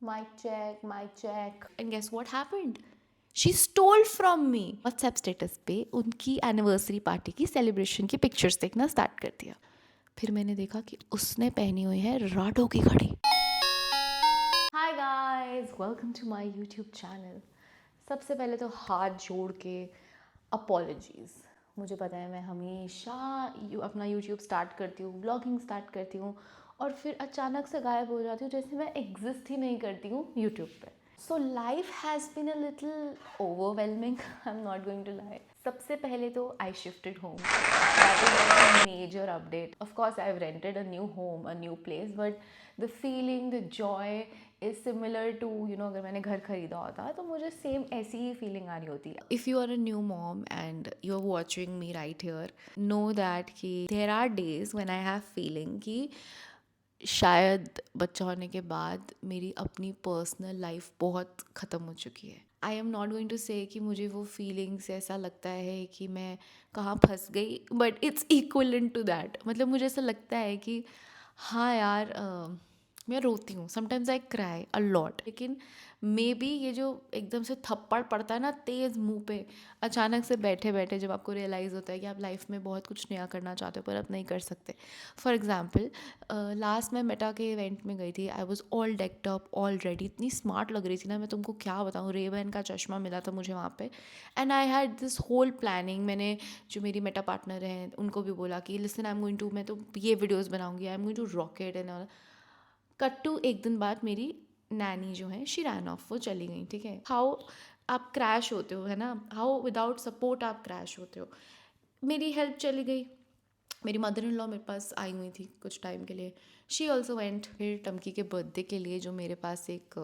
Mic check. And guess what happened? She stole from me. WhatsApp status पे उनकी anniversary party की celebration की pictures देखना start कर दिया. फिर मैंने देखा कि उसने पहनी हुई है राडो की घड़ी. Hi guys, welcome to my YouTube channel. सबसे पहले तो हाथ जोड़ के अपॉलॉजीज़. मुझे पता है मैं हमेशा अपना YouTube स्टार्ट करती हूँ, व्लॉगिंग स्टार्ट करती हूँ और फिर अचानक से गायब हो जाती हूँ, जैसे मैं एग्जिस्ट ही नहीं करती हूँ YouTube पे. So life has been a little overwhelming, I am not going to lie. सबसे पहले तो I shifted home. That is a major update. Of course I have rented a new home, a new place, but the feeling, the joy is similar to अगर मैंने घर खरीदा होता तो मुझे सेम ऐसी ही फीलिंग आ रही होती. If you are a new mom and you are watching me right here, know that कि there are days when I have feeling कि शायद बच्चा होने के बाद मेरी अपनी पर्सनल लाइफ बहुत ख़त्म हो चुकी है. I am not going to say कि मुझे वो फीलिंग्स ऐसा लगता है कि मैं कहाँ फंस गई, but it's equivalent to that. मतलब मुझे ऐसा लगता है कि हाँ यार, मैं रोती हूँ. Sometimes I cry a lot. लेकिन मे बी ये जो एकदम से थप्पड़ पड़ता है ना तेज़ मुंह पे, अचानक से बैठे बैठे जब आपको रियलाइज़ होता है कि आप लाइफ में बहुत कुछ नया करना चाहते हो पर आप नहीं कर सकते. फॉर एग्जाम्पल, लास्ट मैं मेटा के इवेंट में गई थी. I was all decked up already. इतनी स्मार्ट लग रही थी ना, मैं तुमको क्या बताऊँ. रेबन का चश्मा मिला था मुझे वहाँ पे. And I had this whole planning. मैंने जो मेरी मेटा पार्टनर हैं उनको भी बोला कि listen, I am going to, मैं तो ये वीडियोज़ बनाऊँगी, I am going to rocket and all. Cut to एक दिन बाद मेरी नैनी जो है शी रैन ऑफ, वो चली गई. ठीक है, हाउ आप क्रैश होते हो, है ना, हाउ विदाउट सपोर्ट आप क्रैश होते हो. मेरी हेल्प चली गई. मेरी मदर इन लॉ मेरे पास आई हुई थी कुछ टाइम के लिए. She also went. फिर टमकी के बर्थडे के लिए जो मेरे पास एक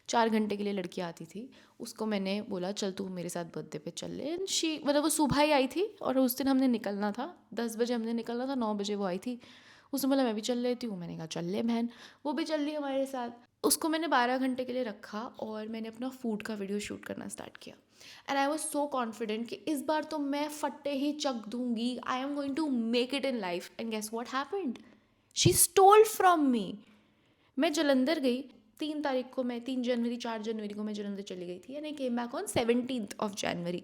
4 घंटे के लिए लड़की आती थी, उसको मैंने बोला चल तू मेरे साथ बर्थडे पे चल ले. शी मतलब वो सुबह ही आई थी और उस दिन हमने निकलना था. 10 बजे हमने निकलना था, 9 बजे वो आई थी. उसने बोला मैं भी चल लेती हूँ. मैंने कहा चल ले बहन. वो भी चल ली हमारे साथ. उसको मैंने 12 घंटे के लिए रखा और मैंने अपना फूड का वीडियो शूट करना स्टार्ट किया. And I was so confident कि इस बार तो मैं फट्टे ही चक दूंगी. I am going to make it in life. And guess what happened? She stole from me. मैं जलंधर गई 3 तारीख को. मैं 3 जनवरी 4 जनवरी को मैं जलंधर चली गई थी. And I came back on 17th of January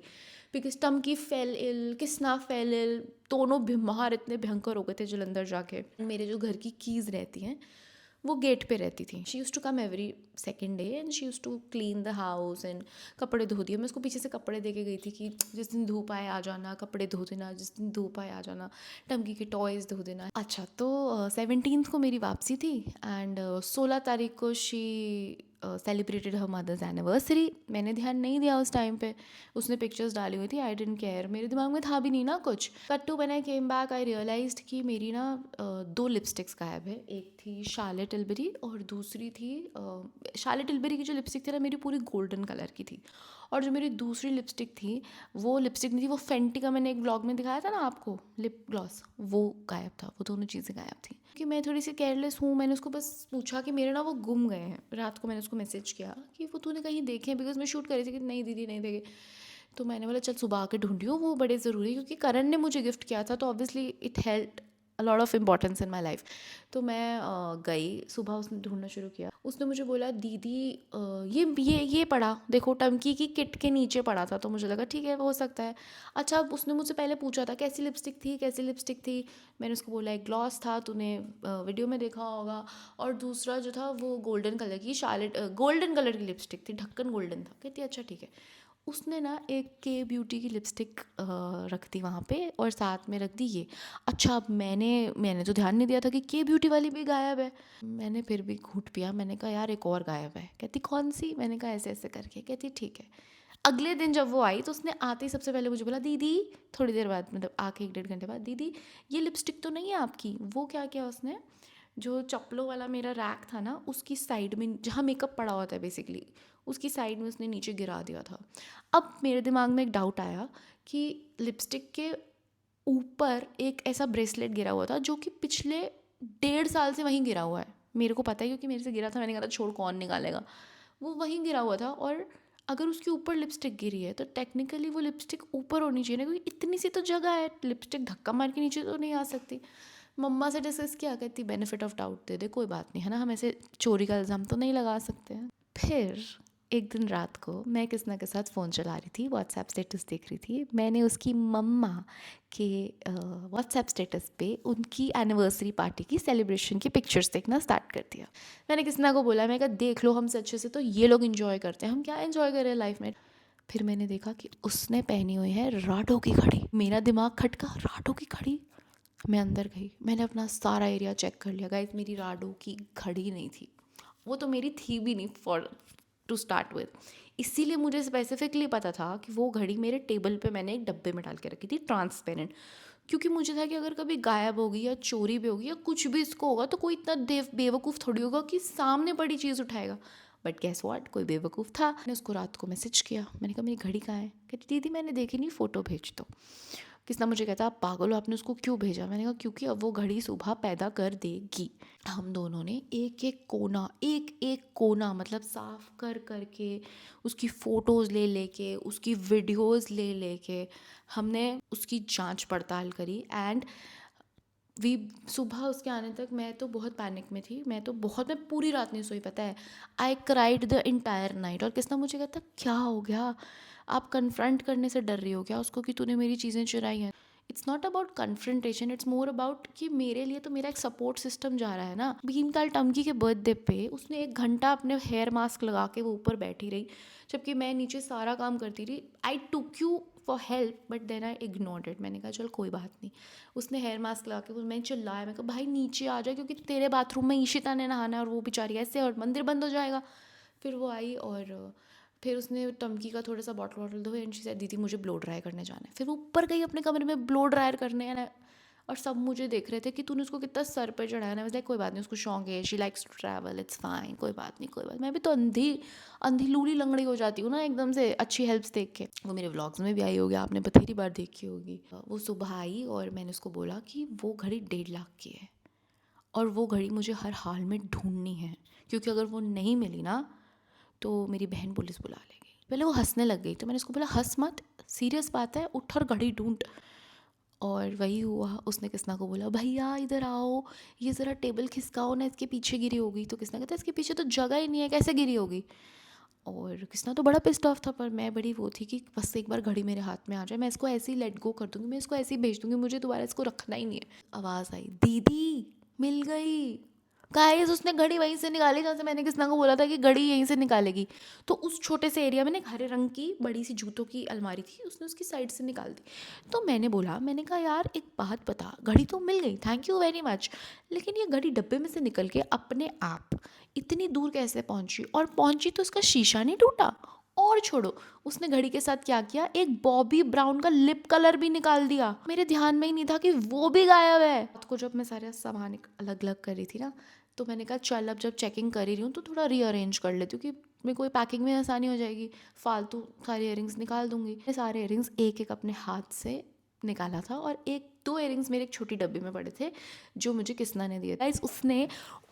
because टमकी fell ill, Kisna fell ill. दोनों बीमार इतने भयंकर हो गए थे जलंधर जाके. मेरे जो घर की कीज़ रहती हैं वो गेट पे रहती थी. She use to come every second day and she use to clean the house and कपड़े धो दिए. मैं उसको पीछे से कपड़े दे के गई थी कि जिस दिन धूप आए आ जाना, कपड़े धो देना, जिस दिन धूप आए आ जाना, टमकी के टॉयज़ धो देना. अच्छा, तो 17th को मेरी वापसी थी एंड 16 तारीख को she celebrated her mother's anniversary. मैंने ध्यान नहीं दिया उस टाइम पे. उसने पिक्चर्स डाली हुई थी, आई डेंट केयर. मेरे दिमाग में था भी नहीं ना कुछ. Cut to when I came back I realised कि मेरी ना 2 लिपस्टिक्स गायब है. एक थी शार्लेट टिल्बरी और दूसरी थी शार्लेट टिल्बरी की जो लिपस्टिक थी ना मेरी पूरी गोल्डन कलर की थी. और जो मेरी दूसरी लिपस्टिक थी वो लिपस्टिक नहीं थी, वो फेंटी का मैंने एक ब्लॉग में दिखाया था ना आपको, लिप ग्लॉस, वो गायब था. वो दोनों चीज़ें गायब थी. कि मैं थोड़ी सी केयरलेस हूँ. मैंने उसको बस पूछा कि मेरे ना वो गुम गए हैं. रात को मैंने उसको मैसेज किया कि वो तूने कहीं देखे हैं, बिकॉज मैं शूट कर रही थी कि नहीं दीदी नहीं देखे. तो मैंने बोला चल सुबह आके ढूंढियो, वो बड़े ज़रूरी, क्योंकि करण ने मुझे गिफ्ट किया था तो obviously it held a lot of importance in my life. तो मैं गई सुबह. उसने ढूंढना शुरू किया. उसने मुझे बोला दीदी ये पड़ा देखो, टंकी की किट के नीचे पड़ा था. तो मुझे लगा ठीक है हो सकता है. अच्छा, अब उसने मुझसे पहले पूछा था कैसी लिपस्टिक थी, कैसी लिपस्टिक थी. मैंने उसको बोला एक ग्लॉस था, तूने वीडियो में देखा होगा. और दूसरा जो था वो गोल्डन कलर की शार्लेट गोल्डन कलर की लिपस्टिक थी, ढक्कन गोल्डन था. कहती अच्छा ठीक है. उसने ना एक के ब्यूटी की लिपस्टिक रख दी वहाँ पे और साथ में रख दी ये. अच्छा, अब मैंने तो ध्यान नहीं दिया था कि के ब्यूटी वाली भी गायब है. मैंने फिर भी घूंट पिया. मैंने कहा यार एक और गायब है. कहती कौन सी. मैंने कहा ऐसे ऐसे करके. कहती ठीक है. अगले दिन जब वो आई तो उसने आते ही सबसे पहले मुझे बोला दीदी, थोड़ी देर बाद मतलब आके 1-1.5 घंटे बाद, दीदी ये लिपस्टिक तो नहीं है आपकी. वो क्या किया उसने, जो चप्पलों वाला मेरा रैक था ना उसकी साइड में जहाँ मेकअप पड़ा हुआ था बेसिकली, उसकी साइड में उसने नीचे गिरा दिया था. अब मेरे दिमाग में एक डाउट आया कि लिपस्टिक के ऊपर एक ऐसा ब्रेसलेट गिरा हुआ था जो कि पिछले 1.5 साल से वहीं गिरा हुआ है. मेरे को पता है क्योंकि मेरे से गिरा था. मैंने कहा था छोड़ कौन निकालेगा. वो वहीं गिरा हुआ था. और अगर उसके ऊपर लिपस्टिक गिरी है तो टेक्निकली वो लिपस्टिक ऊपर होनी चाहिए ना, क्योंकि इतनी सी तो जगह है, लिपस्टिक धक्का मार के नीचे तो नहीं आ सकती. मम्मा से डिस्कस किया, कहती बेनिफिट ऑफ डाउट दे दे, कोई बात नहीं है ना, हम ऐसे चोरी का इल्ज़ाम तो नहीं लगा सकते हैं। फिर एक दिन रात को मैं किसना के साथ फ़ोन चला रही थी, व्हाट्सएप स्टेटस देख रही थी। मैंने उसकी मम्मा के व्हाट्सएप स्टेटस पे उनकी एनिवर्सरी पार्टी की सेलिब्रेशन की पिक्चर्स देखना स्टार्ट कर दिया। मैंने किसना को बोला, मैं कहा देख लो, हमसे अच्छे से तो ये लोग इन्जॉय करते हैं, हम क्या इन्जॉय कर रहे हैं लाइफ में। फिर मैंने देखा कि उसने पहनी हुई है राडो की घड़ी। मेरा दिमाग खटका, राडो की घड़ी। मैं अंदर गई, मैंने अपना सारा एरिया चेक कर लिया। गाइस, मेरी राडो की घड़ी नहीं थी, वो तो मेरी थी भी नहीं फॉर टू स्टार्ट विद। इसीलिए मुझे स्पेसिफिकली पता था कि वो घड़ी मेरे टेबल पे मैंने एक डब्बे में डाल के रखी थी, ट्रांसपेरेंट। क्योंकि मुझे था कि अगर कभी गायब होगी या चोरी भी होगी या कुछ भी इसको होगा तो कोई इतना बेवकूफ़ थोड़ी होगा कि सामने बड़ी चीज़ उठाएगा। बट गेस व्हाट, कोई बेवकूफ़ था। मैंने उसको रात को मैसेज किया, मैंने कहा मेरी घड़ी कहाँ है। कहती दीदी मैंने देखी नहीं, फ़ोटो भेज दो। किसना मुझे कहता आप पागल हो, आपने उसको क्यों भेजा। मैंने कहा क्योंकि अब वो घड़ी सुबह पैदा कर देगी। हम दोनों ने एक एक कोना मतलब साफ कर करके, उसकी फ़ोटोज़ ले लेके, उसकी वीडियोज़ ले लेके हमने उसकी जांच पड़ताल करी। एंड वी सुबह उसके आने तक मैं तो बहुत पैनिक में थी, मैं पूरी रात नहीं सोई, पता है। I cried the entire night. और किसना मुझे कहता क्या हो गया, आप कन्फ्रंट करने से डर रही हो क्या उसको कि तूने मेरी चीज़ें चुराई हैं। It's not about confrontation, it's more about कि मेरे लिए तो मेरा एक सपोर्ट सिस्टम जा रहा है ना। भीमताल टमकी के बर्थडे पे उसने 1 घंटा अपने हेयर मास्क लगा के वो ऊपर बैठी रही, जबकि मैं नीचे सारा काम करती रही। I took you for help but then I ignored it. मैंने कहा चल कोई बात नहीं। उसने हेयर मास्क लगा के मैंने चिल्लाया, मैं कहा भाई नीचे आ जाए क्योंकि तेरे बाथरूम में ईशिता ने नहाना है और वो बेचारी ऐसे और मंदिर बंद हो जाएगा। फिर वो आई और फिर उसने टमकी का थोड़ा सा बॉटल धोए एंड शी सेड दीदी मुझे ब्लो ड्राई करने जाना है। फिर वो ऊपर गई अपने कमरे में ब्लो ड्रायर करने है। और सब मुझे देख रहे थे कि तूने उसको कितना सर पे चढ़ाया ना। लाइक कोई बात नहीं, उसको शौक है, she likes to travel, it's fine, कोई बात नहीं कोई बात। मैं भी तो अंधी लूली लंगड़ी हो जाती हूँ ना एकदम से अच्छी हेल्प्स देख के। वो मेरे व्लॉग्स में भी आई होगी, आपने बथेरी बार देखी होगी। वो सुबह आई और मैंने उसको बोला कि वो घड़ी 1.5 लाख की है और वो घड़ी मुझे हर हाल में ढूंढनी है, क्योंकि अगर वो नहीं मिली ना तो मेरी बहन पुलिस बुला लेगी। पहले वो हंसने लग गई तो मैंने उसको बोला हंस मत, सीरियस बात है, उठ और घड़ी ढूंढ। और वही हुआ, उसने किसना को बोला भैया इधर आओ, ये ज़रा टेबल खिसकाओ ना, इसके पीछे गिरी होगी। तो किसना कहता है इसके पीछे तो जगह ही नहीं है, कैसे गिरी होगी। और किसना तो बड़ा पिस्ड ऑफ था, पर मैं बड़ी वो थी कि बस एक बार घड़ी मेरे हाथ में आ जाए, मैं इसको ऐसे ही लेट गो कर दूँगी, मैं इसको ऐसे ही भेज दूँगी, मुझे दोबारा इसको रखना ही नहीं है। आवाज़ आई दीदी मिल गई। गाइस उसने घड़ी वहीं से निकाली जहाँ से मैंने किसना को बोला था कि घड़ी यहीं से निकालेगी। तो उस छोटे से एरिया में ना एक हरे रंग की बड़ी सी जूतों की अलमारी थी, उसने उसकी साइड से निकाल दी। तो मैंने बोला, मैंने कहा यार एक बात बता, घड़ी तो मिल गई, थैंक यू वेरी मच, लेकिन ये घड़ी डब्बे में से निकल के अपने आप इतनी दूर कैसे पहुंची, और पहुंची तो उसका शीशा नहीं टूटा। और छोड़ो, उसने घड़ी के साथ क्या किया, एक बॉबी ब्राउन का लिप कलर भी निकाल दिया। मेरे ध्यान में ही नहीं था कि वो भी गायब है। रात को जब मैं सारे सामान अलग अलग कर रही थी ना, तो मैंने कहा चल अब जब चेकिंग कर ही रही हूँ तो थोड़ा रीअरेंज कर लेती हूँ कि मेरे को पैकिंग में आसानी हो जाएगी, फालतू सारे इयरिंग्स निकाल दूंगी। मैं सारे इयरिंग्स एक एक अपने हाथ से निकाला था और 1-2 इयरिंग्स मेरे एक छोटी डब्बी में पड़े थे जो मुझे किसना ने दिए। गाइस उसने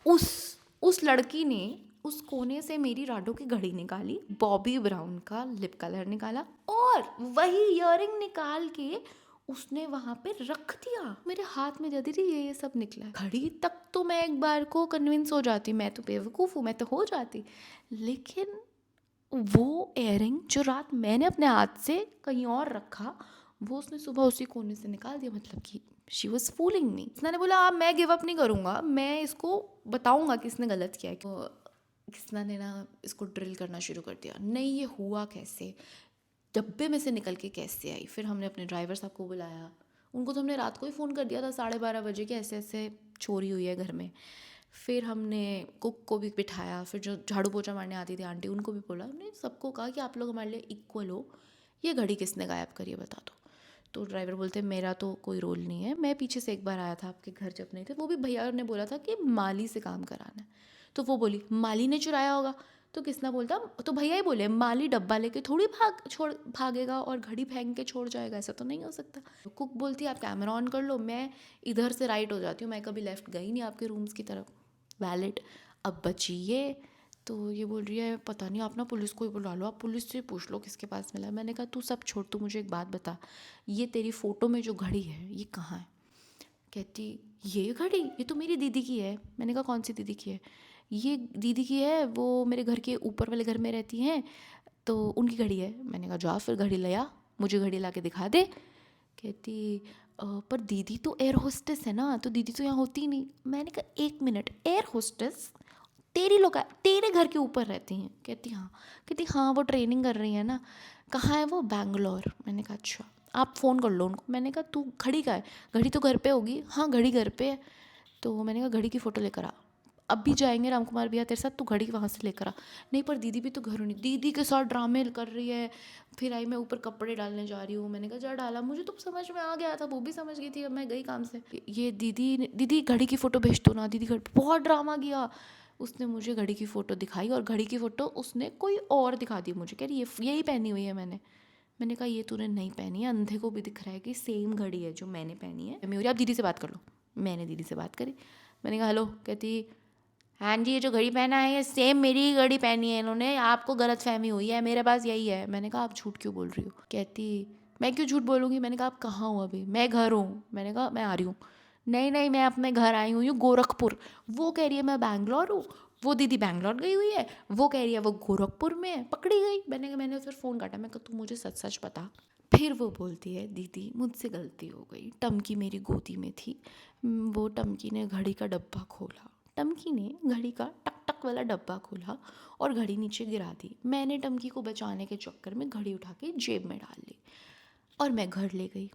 उस लड़की ने उस कोने से मेरी राडो की घड़ी निकाली, बॉबी ब्राउन का लिप कलर निकाला और वही इयरिंग निकाल के उसने वहाँ पे रख दिया। मेरे हाथ में जल्दी ये सब निकला। घड़ी तक तो मैं एक बार को कन्विंस हो जाती, मैं तो बेवकूफ़ हूँ, मैं तो हो जाती, लेकिन वो इयरिंग जो रात मैंने अपने हाथ से कहीं और रखा, वो उसने सुबह उसी कोने से निकाल दिया। मतलब कि शी वॉज फूलिंग मी। उसने बोला अब मैं गिव अप नहीं करूँगा, मैं इसको बताऊँगा कि इसने गलत किया है। किसना ने ना इसको ड्रिल करना शुरू कर दिया, नहीं ये हुआ कैसे, डब्बे में से निकल के कैसे आई। फिर हमने अपने ड्राइवर साहब को बुलाया, उनको तो हमने रात को ही फ़ोन कर दिया था 12:30 बजे कि ऐसे ऐसे चोरी हुई है घर में। फिर हमने कुक को भी बिठाया, फिर जो झाड़ू पोछा मारने आती थी आंटी उनको भी बोला, हमने सबको कहा कि आप लोग हमारे लिए इक्वल हो, ये घड़ी किसने गायब करी है बता दो। तो ड्राइवर बोलते मेरा तो कोई रोल नहीं है, मैं पीछे से एक बार आया था आपके घर जब नहीं थे, वो भी भैया ने बोला था कि माली से काम कराना है। तो वो बोली माली ने चुराया होगा। तो किसना बोलता, तो भैया ही बोले माली डब्बा लेके थोड़ी भागेगा और घड़ी फेंक के छोड़ जाएगा, ऐसा तो नहीं हो सकता। कुक बोलती आप कैमरा ऑन कर लो, मैं इधर से राइट हो जाती हूँ, मैं कभी लेफ्ट गई नहीं आपके रूम्स की तरफ। वैलिड। अब बची ये, तो ये बोल रही है पता नहीं, आप ना पुलिस को ही बुला लो, आप पुलिस से पूछ लो किसके पास मिला है। मैंने कहा तू सब छोड़, तू मुझे एक बात बता, ये तेरी फ़ोटो में जो घड़ी है ये कहाँ है। कहती ये घड़ी ये तो मेरी दीदी की है। मैंने कहा कौन सी दीदी की है? ये दीदी की है, वो मेरे घर के ऊपर वाले घर में रहती हैं, तो उनकी घड़ी है। मैंने कहा जा फिर घड़ी ले आ, मुझे घड़ी ला के दिखा दे। कहती पर दीदी तो एयर होस्टेस है ना, तो दीदी तो यहाँ होती ही नहीं। मैंने कहा 1 मिनट, एयर होस्टेस तेरे घर के ऊपर रहती हैं? कहती हाँ। कहती हाँ वो ट्रेनिंग कर रही है ना। कहाँ है वो? बैंगलोर। मैंने कहा अच्छा, आप फ़ोन कर लो उनको। मैंने कहा तू घड़ी का है? घड़ी तो घर पे होगी। हाँ घड़ी घर पे है। तो मैंने कहा घड़ी की फ़ोटो लेकर आ, अब भी जाएंगे राम कुमार भैया तेरे साथ, तू घड़ी वहाँ से लेकर आ। नहीं पर दीदी भी तो घर नहीं, दीदी के साथ ड्रामे कर रही है। फिर आई मैं ऊपर कपड़े डालने जा रही हूँ। मैंने कहा जा डाला, मुझे तो समझ में आ गया था, वो भी समझ गई थी, अब मैं गई काम से। ये दीदी घड़ी की फ़ोटो भेज दो ना, दीदी घड़ी, बहुत ड्रामा किया। उसने मुझे घड़ी की फ़ोटो दिखाई और घड़ी की फ़ोटो उसने कोई और दिखा दी मुझे। कह रही ये यही पहनी हुई है मैंने कहा ये तूने नहीं पहनी है, अंधे को भी दिख रहा है कि सेम घड़ी है जो मैंने पहनी है। मेरी आप दीदी से बात कर लो। मैंने दीदी से बात करी। मैंने कहा हेलो। कहती हाँ जी, ये जो घड़ी पहना है ये सेम मेरी ही घड़ी पहनी है इन्होंने, आपको गलतफहमी हुई है, मेरे पास यही है। मैंने कहा आप झूठ क्यों बोल रही हो? कहती मैं क्यों झूठ बोलूँगी? मैंने कहा आप कहाँ हो अभी? मैं घर हूँ। मैंने कहा मैं आ रही हूँ। नहीं नहीं मैं अपने घर आई हुई हूँ गोरखपुर। वो कह रही है मैं बैंगलोर हूँ। वो दीदी बैंगलोर गई हुई है, वो कह रही है वो गोरखपुर में है। पकड़ी गई। मैंने फिर फ़ोन काटा। मैं कहा तू मुझे सच सच बता। फिर वो बोलती है दीदी मुझसे गलती हो गई, टमकी मेरी गोदी में थी, वो टमकी ने घड़ी का डब्बा खोला। टमकी ने घड़ी का टक टक वाला डब्बा खोला और घड़ी नीचे गिरा दी। मैंने टमकी को बचाने के चक्कर में घड़ी उठा के जेब में डाल ली और मैं घर ले गई।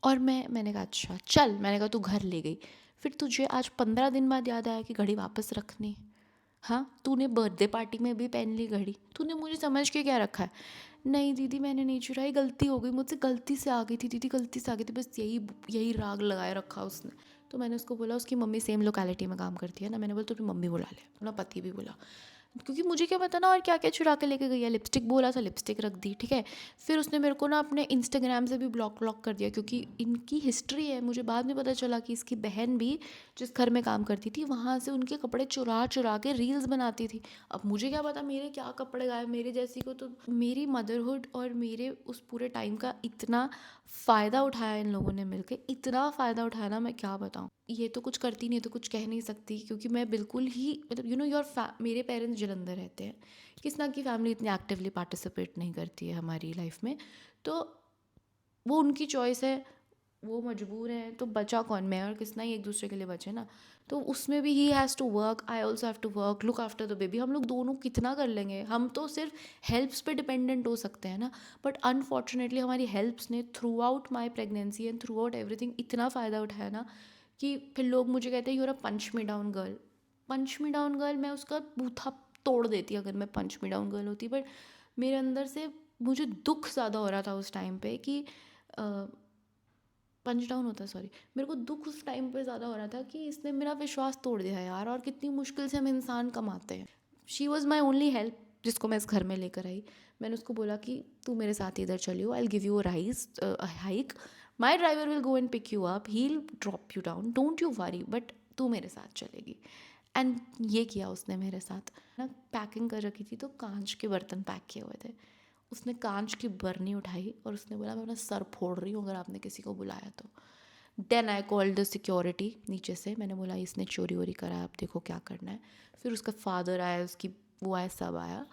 और मैंने कहा अच्छा चल, मैंने कहा तू घर ले गई, फिर तुझे आज 15 दिन बाद याद आया कि घड़ी वापस रखनी? हाँ तूने बर्थडे पार्टी में भी पहन ली घड़ी, तूने मुझे समझ के क्या रखा है? नहीं दीदी मैंने नहीं चुराई, गलती हो गई मुझसे, गलती से आ गई थी दीदी, गलती से आ गई थी, बस यही यही राग लगाए रखा उसने। तो मैंने उसको बोला उसकी मम्मी सेम लोकेलिटी में काम करती है ना। मैंने बोला तू अपनी मम्मी बुला ले, अपना पति भी बोला, क्योंकि मुझे क्या पता ना और क्या क्या चुरा के लेके गई है। लिपस्टिक बोला था, लिपस्टिक रख दी, ठीक है। फिर उसने मेरे को ना अपने इंस्टाग्राम से भी ब्लॉक कर दिया, क्योंकि इनकी हिस्ट्री है। मुझे बाद में पता चला कि इसकी बहन भी जिस घर में काम करती थी वहाँ से उनके कपड़े चुरा चुरा के रील्स बनाती थी। अब मुझे क्या पता मेरे क्या कपड़े गायब, मेरे जैसी को तो मेरी मदरहुड और मेरे उस पूरे टाइम का इतना फ़ायदा उठाया इन लोगों ने मिलके, इतना फ़ायदा उठाया ना मैं क्या बताऊँ। ये तो कुछ करती नहीं तो कुछ कह नहीं सकती, क्योंकि मैं बिल्कुल ही मतलब मेरे पेरेंट्स जलंधर रहते हैं, किस ना की फैमिली इतनी एक्टिवली पार्टिसिपेट नहीं करती है हमारी लाइफ में, तो वो उनकी चॉइस है, वो मजबूर हैं, तो बचा कौन? मैं और किसना ही एक दूसरे के लिए बचे ना। तो उसमें भी he has to work, I also have to work, look after the baby. हम लोग दोनों कितना कर लेंगे? हम तो सिर्फ हेल्प्स पे डिपेंडेंट हो सकते हैं ना। बट अनफॉर्चुनेटली हमारी हेल्प्स ने through out my pregnancy and through out everything इतना फ़ायदा उठाया ना कि फिर लोग मुझे कहते हैं you're a punch me down girl. Punch me down girl, मैं उसका बूथा तोड़ देती अगर मैं पंच मी डाउन गर्ल होती। बट मेरे अंदर से मुझे दुख ज़्यादा हो रहा था उस टाइम पे कि पंच डाउन होता है, सॉरी, मेरे को दुख उस टाइम पे ज़्यादा हो रहा था कि इसने मेरा विश्वास तोड़ दिया है यार, और कितनी मुश्किल से हम इंसान कमाते हैं। She was my only help जिसको मैं इस घर में लेकर आई। मैंने उसको बोला कि तू मेरे साथ इधर चलियो, I will give you a hike, my driver will go and pick you up, he will drop you down, don't you worry, but तू मेरे साथ चलेगी। एंड ये किया उसने मेरे साथ ना। पैकिंग कर रखी थी तो कांच के बर्तन पैक किए हुए थे। उसने कांच की बरनी उठाई और उसने बोला मैं अपना सर फोड़ रही हूँ अगर आपने किसी को बुलाया तो। Then I called the security नीचे से। मैंने बोला इसने चोरी वोरी करा है, आप देखो क्या करना है। फिर उसका फादर आया, उसकी वो आया, सब आया।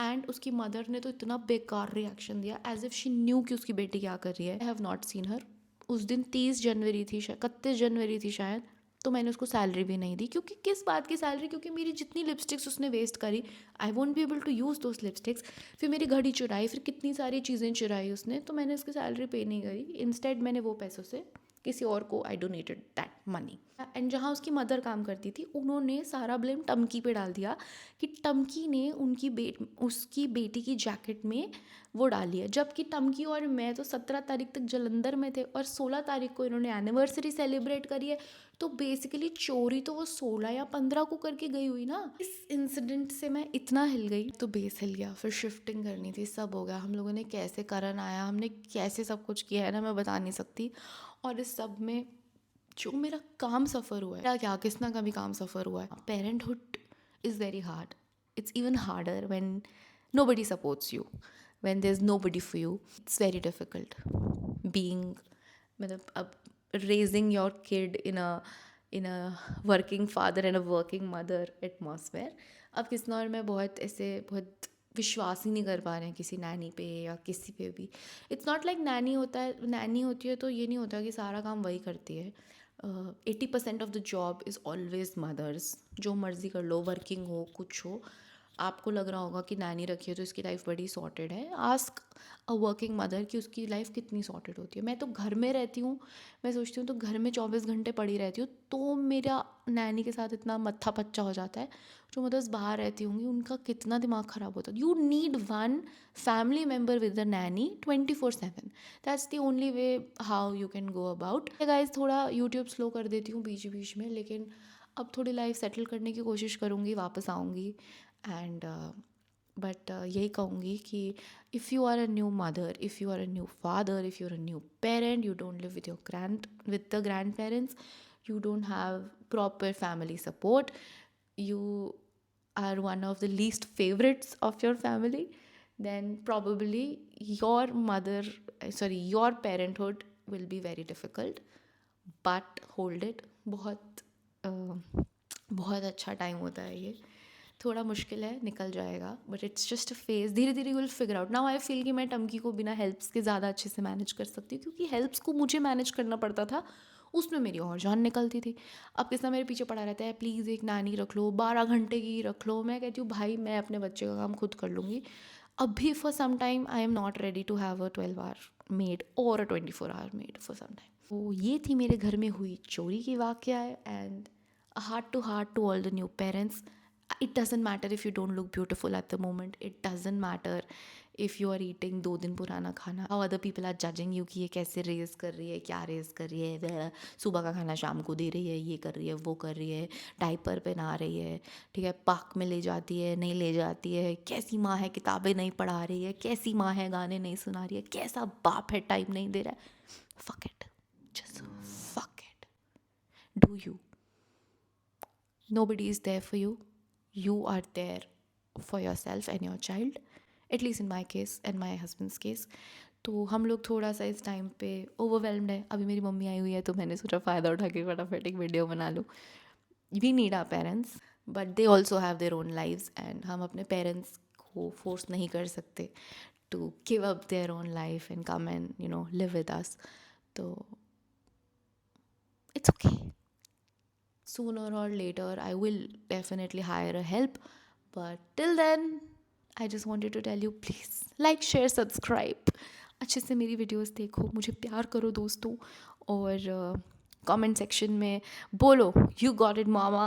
एंड उसकी मदर ने तो इतना बेकार रिएक्शन दिया एज इफ़ शी न्यू कि उसकी बेटी क्या कर रही है। आई हैव नॉट सीन हर। उस दिन 30 जनवरी थी शायद, 31 जनवरी थी शायद। तो मैंने उसको सैलरी भी नहीं दी, क्योंकि किस बात की सैलरी? क्योंकि मेरी जितनी लिपस्टिक्स उसने वेस्ट करी, I won't be able to use those lipsticks. फिर मेरी घड़ी चुराई, फिर कितनी सारी चीज़ें चुराई उसने, तो मैंने उसकी सैलरी पे नहीं करी। इंस्टेड मैंने वो पैसों से किसी और को I donated that money. And जहाँ उसकी मदर काम करती थी उन्होंने सारा ब्लेम टमकी पे डाल दिया कि टमकी ने उसकी बेटी की जैकेट में वो डाली है, जबकि टमकी और मैं तो 17 तारीख तक जलंधर में थे और 16 तारीख को इन्होंने एनिवर्सरी सेलिब्रेट करी है। तो बेसिकली चोरी तो वो 16 या 15 को करके गई हुई ना। इस इंसिडेंट से मैं इतना हिल गई, तो बेस हिल गया। फिर शिफ्टिंग करनी थी, सब हो गया। हम लोगों ने कैसे करन आया, हमने कैसे सब कुछ किया है ना, मैं बता नहीं सकती। और इस सब में जो मेरा काम सफ़र हुआ है, क्या किसना का भी काम सफ़र हुआ है। Parenthood is very hard. It's even harder when nobody supports you, when there's nobody for you, it's very difficult being, मतलब अब raising your kid in a working father and a working mother atmosphere. अब किसना और मैं बहुत विश्वास ही नहीं कर पा रहे हैं किसी नैनी पे या किसी पे भी. इट्स नॉट लाइक नैनी होता है, नैनी होती है तो ये नहीं होता कि सारा काम वही करती है. 80% of the job is always mother's. जो मर्ज़ी कर लो, वर्किंग हो कुछ हो, आपको लग रहा होगा कि नैनी रखी है तो इसकी लाइफ बड़ी सॉर्टेड है. आस्क अ वर्किंग मदर कि उसकी लाइफ कितनी सॉर्टेड होती है. मैं तो घर में रहती हूँ, मैं सोचती हूँ तो घर में 24 घंटे पड़ी रहती हूँ, तो मेरा नैनी के साथ इतना मत्था पच्चा हो जाता है. जो मदर्स बाहर रहती होंगी उनका कितना दिमाग ख़राब होता है. You need one family member with a Naini 24/7. That's the only way how you can go about. Guys थोड़ा यूट्यूब स्लो कर देती हूँ बीच बीच में, लेकिन अब थोड़ी लाइफ सेटल करने की कोशिश करूँगी, वापस आऊँगी. एंड बट यही कहूँगी कि if you are a new mother, if you are a new father, if you are a new parent, you don't live with the grandparents, you don't have proper family support, you are one of the least favorites of your family, then probably your parenthood will be very difficult. But hold it. बहुत अच्छा time होता है ये. थोड़ा मुश्किल है, निकल जाएगा, but it's just a phase. धीरे धीरे you will figure out. Now I feel कि मैं टंकी को बिना हेल्प्स के ज़्यादा अच्छे से मैनेज कर सकती हूँ, क्योंकि हेल्प्स को मुझे मैनेज करना पड़ता था, उसमें मेरी और जान निकलती थी. अब किसना मेरे पीछे पड़ा रहता है, प्लीज़ एक नानी रख लो, 12 घंटे की रख लो. मैं कहती हूँ भाई मैं अपने बच्चे का काम खुद कर लूँगी. अभी for some time I am not ready to have a 12 hour maid और a 24 hour maid for some time. तो ये थी मेरे घर में हुई चोरी की वाक़या. And heart to heart to all the new parents, it doesn't matter if you don't look beautiful at the moment. It doesn't matter if you are eating 2 दिन पुराना खाना. how other people are judging you कि ये कैसे rays कर रही है, क्या रेज़ कर रही है, सुबह का खाना शाम को दे रही है, ये कर रही है, वो कर रही है, डाइपर पहना रही है, ठीक है, पार्क में ले जाती है, नहीं ले जाती है, कैसी माँ है किताबें नहीं पढ़ा रही है, कैसी माँ है गाने नहीं सुना रही है, कैसा बाप है टाइम नहीं दे रहा है. fuck it, just fuck it. Do you. Nobody is there for you. You are there for yourself and your child, at least in my case and my husband's case. तो हम लोग थोड़ा सा इस टाइम पे ओवरवेलम्ड है. अभी मेरी मम्मी आई हुई है तो मैंने सोचा फ़ायदा उठा के फटाफट एक वीडियो बना लूँ. We need our parents, but they also have their own lives, and हम अपने पेरेंट्स को फोर्स नहीं कर सकते to give up their own life and come and live with us. तो it's okay. Sooner or later I will definitely hire a help, but till then I just wanted to tell you, please like, share, subscribe. अच्छे से मेरी videos देखो, मुझे प्यार करो दोस्तों, और कमेंट सेक्शन में बोलो यू गॉट इट मामा.